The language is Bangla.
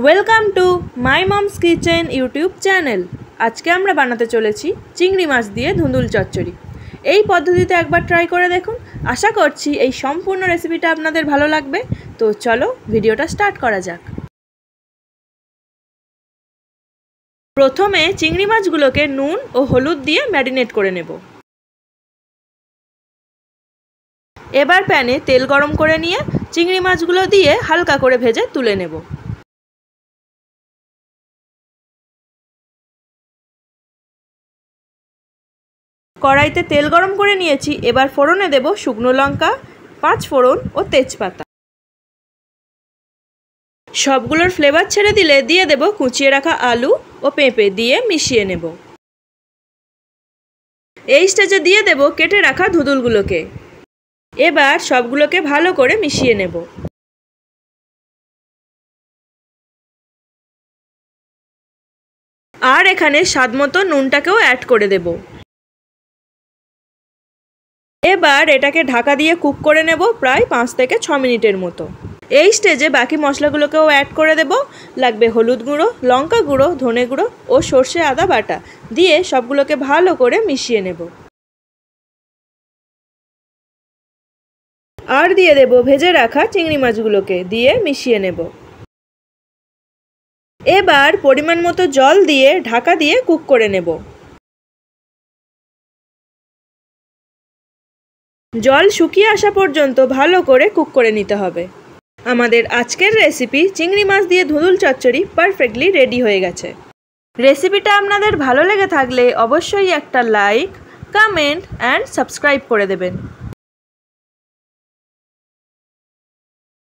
Welcome to my moms kitchen YouTube channel. আজকে আমরা বানাতে চলেছি চিংড়ি মাছ দিয়ে ধুন্দুল চচ্চড়ি। এই পদ্ধতিতে একবার ট্রাই করে দেখুন। আশা করছি এই সম্পূর্ণ রেসিপিটা আপনাদের ভালো লাগবে। তো চলো ভিডিওটা স্টার্ট করা যাক। প্রথমে চিংড়ি মাছগুলোকে নুন ও হলুদ দিয়ে ম্যারিনেট করে নেব। এবার প্যানে তেল গরম করে নিয়ে চিংড়ি মাছগুলো দিয়ে হালকা করে ভেজে তুলে নেব। কড়াইতে তেল গরম করে নিয়েছি। এবার ফোড়নে দেব শুকনো লঙ্কা, 5 ফোড়ন ও তেজপাতা। সবগুলোর ফ্লেভার ছেড়ে দিলে দিয়ে দেব কুচিয়ে রাখা আলু ও পেঁপে দিয়ে মিশিয়ে নেব। এই স্টেজে দিয়ে দেব কেটে রাখা ধুদুলগুলোকে। এবার সবগুলোকে ভালো করে মিশিয়ে নেব। আর এখানে স্বাদমতো নুনটাকেও অ্যাড করে দেব। এবার এটাকে ঢাকা দিয়ে কুক করে নেব প্রায় 5 থেকে 6 মিনিটের মতো। এই স্টেজে বাকি মশলাগুলোকেও অ্যাড করে দেব। লাগবে হলুদ গুঁড়ো, লঙ্কা গুঁড়ো, ধনে গুঁড়ো ও সর্ষে আদা বাটা দিয়ে সবগুলোকে ভালো করে মিশিয়ে নেব। আর দিয়ে দেব ভেজে রাখা চিংড়ি মাছগুলোকে দিয়ে মিশিয়ে নেব। এবার পরিমাণ মতো জল দিয়ে ঢাকা দিয়ে কুক করে নেব। জল শুকিয়ে আসা পর্যন্ত ভালো করে কুক করে নিতে হবে। আমাদের আজকের রেসিপি চিংড়ি মাছ দিয়ে ধুন্দুল চচ্চড়ি পারফেক্টলি রেডি হয়ে গেছে। রেসিপিটা আপনাদের ভালো লেগে থাকলে অবশ্যই একটা লাইক, কমেন্ট অ্যান্ড সাবস্ক্রাইব করে দেবেন।